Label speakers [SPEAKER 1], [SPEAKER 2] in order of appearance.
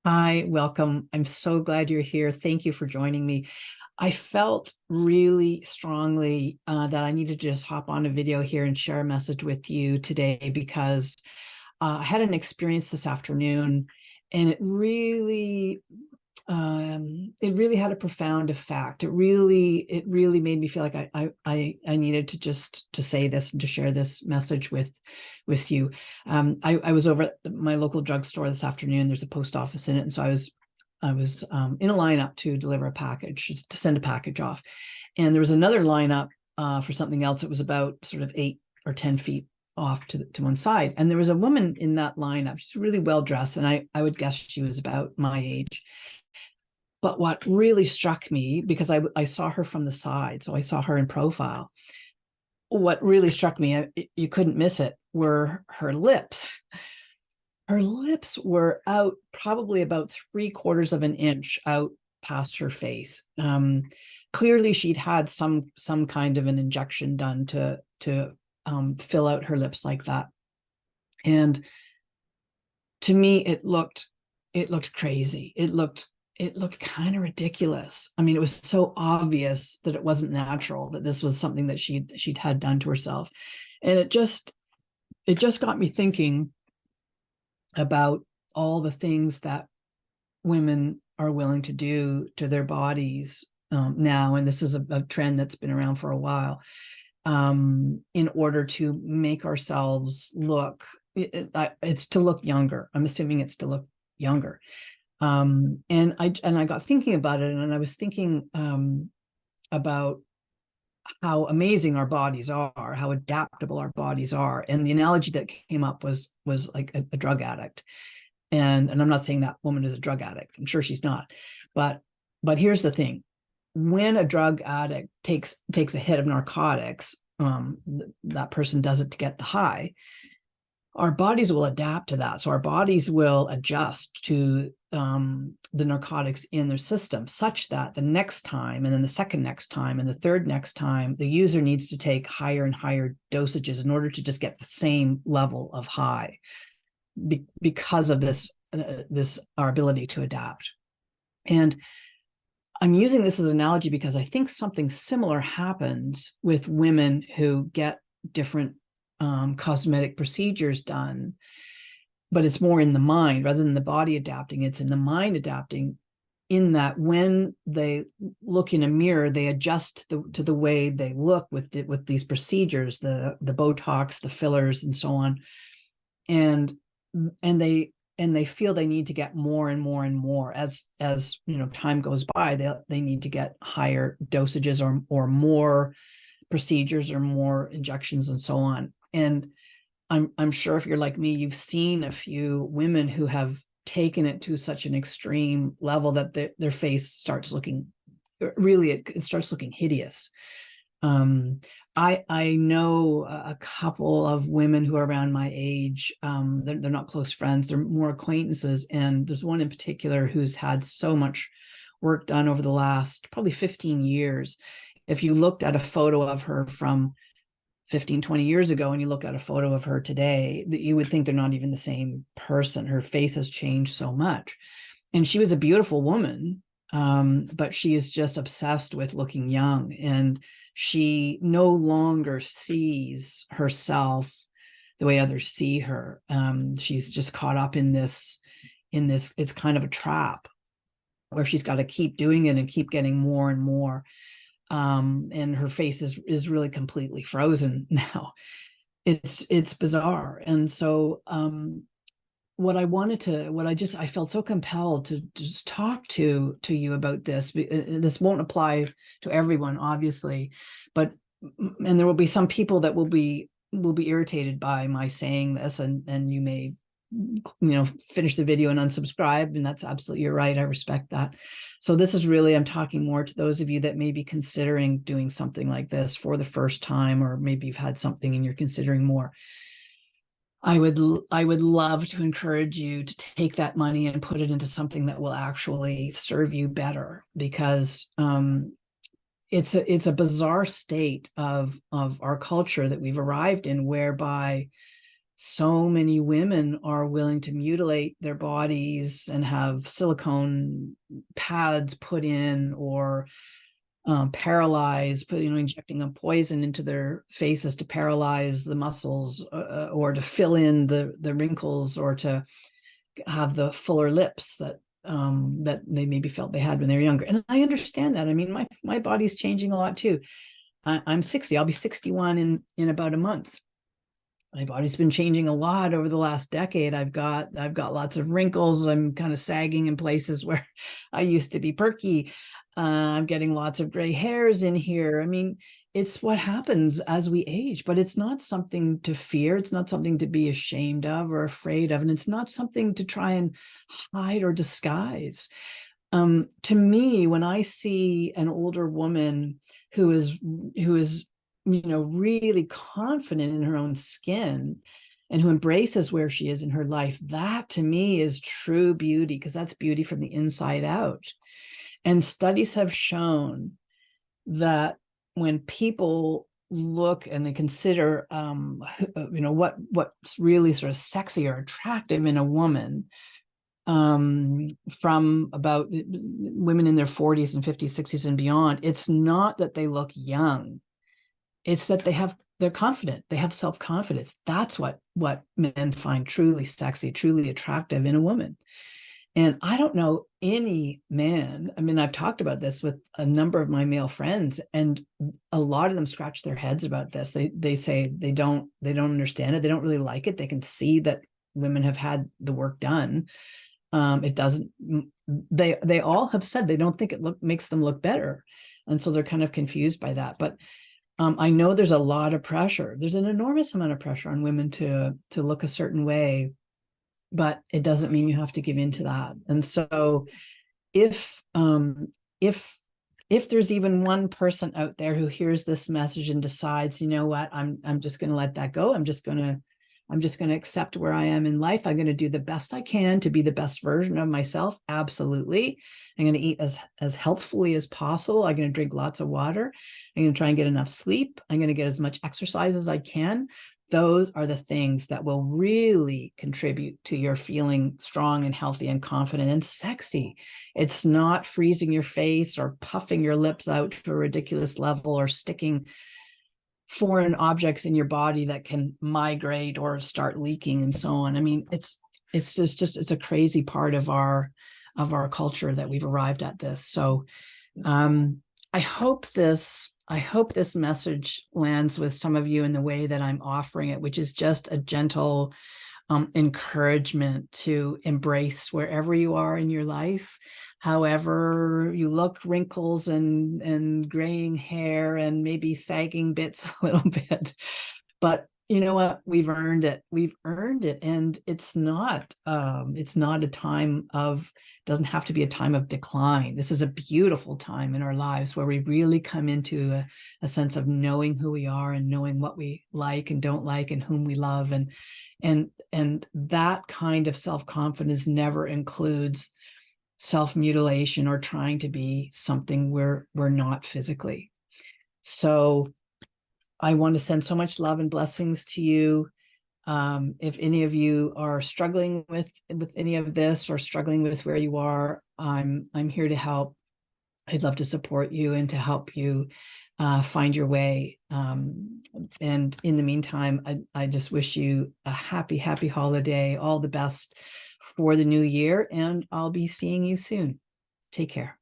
[SPEAKER 1] Hi, welcome. I'm so glad you're here. Thank you for joining me. I felt really strongly that I needed to just hop on a video here and share a message with you today because I had an experience this afternoon, and it really had a profound effect. It really made me feel like I needed to just to say this and to share this message with you. I was over at my local drugstore this afternoon. There's a post office in it, and so I was in a lineup to deliver a package, to send a package off, and there was another lineup for something else that was about sort of 8 or 10 feet off to one side, and there was a woman in that lineup. She's really well dressed, and I would guess she was about my age. But what really struck me, because I saw her from the side, so I saw her in profile. What really struck me, you couldn't miss it, were her lips. Her lips were out probably about 3/4 of an inch out past her face. Clearly, she'd had some kind of an injection done to fill out her lips like that. And to me, it looked crazy. It looked kind of ridiculous. I mean, it was so obvious that it wasn't natural, that this was something that she'd had done to herself. And it just got me thinking about all the things that women are willing to do to their bodies now. And this is a trend that's been around for a while, in order to make ourselves look, it's to look younger. I'm assuming it's to look younger. And I got thinking about it, and I was thinking about how amazing our bodies are, how adaptable our bodies are. And the analogy that came up was like a drug addict. And I'm not saying that woman is a drug addict. I'm sure she's not. But here's the thing: when a drug addict takes a hit of narcotics, that person does it to get the high. Our bodies will adapt to that. So our bodies will adjust to the narcotics in their system, such that the next time, and then the second next time, and the third next time, the user needs to take higher and higher dosages in order to just get the same level of high, because of this our ability to adapt. And I'm using this as an analogy because I think something similar happens with women who get different cosmetic procedures done, but it's more in the mind rather than the body adapting. It's in the mind adapting, in that when they look in a mirror, they adjust to the way they look with these procedures, the Botox, the fillers, and so on. And they feel they need to get more and more and more as time goes by. They need to get higher dosages or more procedures or more injections and so on. And I'm sure if you're like me, you've seen a few women who have taken it to such an extreme level that their face starts looking, really, it starts looking hideous. I know a couple of women who are around my age. They're not close friends, they're more acquaintances. And there's one in particular who's had so much work done over the last probably 15 years. If you looked at a photo of her from 15, 20 years ago, and you look at a photo of her today, that you would think they're not even the same person. Her face has changed so much. And she was a beautiful woman, but she is just obsessed with looking young. And she no longer sees herself the way others see her. She's just caught up in this, it's kind of a trap where she's got to keep doing it and keep getting more and more. And her face is really completely frozen now. It's bizarre. And so I felt so compelled to just talk to you about this. This won't apply to everyone, obviously, and there will be some people that will be irritated by my saying this, and you may finish the video and unsubscribe, and that's absolutely, you're right, I respect that. So this is really, I'm talking more to those of you that may be considering doing something like this for the first time, or maybe you've had something and you're considering more. I would love to encourage you to take that money and put it into something that will actually serve you better, because it's a bizarre state of our culture that we've arrived in, whereby so many women are willing to mutilate their bodies and have silicone pads put in, or paralyze, injecting a poison into their faces to paralyze the muscles, or to fill in the wrinkles, or to have the fuller lips that they maybe felt they had when they were younger. And I understand that. I mean, my body's changing a lot too. I'm 60. I'll be 61 in about a month. My body's been changing a lot over the last decade. I've got lots of wrinkles. I'm kind of sagging in places where I used to be perky. I'm getting lots of gray hairs in here. I mean, it's what happens as we age, but it's not something to fear. It's not something to be ashamed of or afraid of. And it's not something to try and hide or disguise. To me, when I see an older woman who is really confident in her own skin and who embraces where she is in her life, that to me is true beauty, because that's beauty from the inside out. And studies have shown that when people look and they consider, what's really sort of sexy or attractive in a woman, from about women in their 40s and 50s, 60s and beyond, it's not that they look young. It's that they're confident. They have self-confidence. That's what men find truly sexy, truly attractive in a woman. And I don't know any man. I mean, I've talked about this with a number of my male friends, and a lot of them scratch their heads about this. They say they don't understand it. They don't really like it. They can see that women have had the work done. It doesn't. They all have said they don't think it makes them look better, and so they're kind of confused by that. But I know there's a lot of pressure. There's an enormous amount of pressure on women to look a certain way, but it doesn't mean you have to give in to that. And so if there's even one person out there who hears this message and decides, you know what, I'm just going to let that go. I'm just going to accept where I am in life. I'm going to do the best I can to be the best version of myself. Absolutely. I'm going to eat as healthfully as possible. I'm going to drink lots of water. I'm going to try and get enough sleep. I'm going to get as much exercise as I can. Those are the things that will really contribute to your feeling strong and healthy and confident and sexy. It's not freezing your face or puffing your lips out to a ridiculous level or sticking foreign objects in your body that can migrate or start leaking and so on. I mean, it's a crazy part of our culture that we've arrived at this. So I hope this message lands with some of you in the way that I'm offering it, which is just a gentle encouragement to embrace wherever you are in your life, however you look, wrinkles and graying hair and maybe sagging bits a little bit. But you know what? We've earned it. We've earned it. And it's not a time of, doesn't have to be a time of decline. This is a beautiful time in our lives where we really come into a sense of knowing who we are and knowing what we like and don't like and whom we love. And that kind of self-confidence never includes self-mutilation or trying to be something we're not physically. So I want to send so much love and blessings to you. If any of you are struggling with any of this or struggling with where you are, I'm here to help. I'd love to support you and to help you find your way. And in the meantime, I just wish you a happy holiday, all the best for the new year, and I'll be seeing you soon. Take care.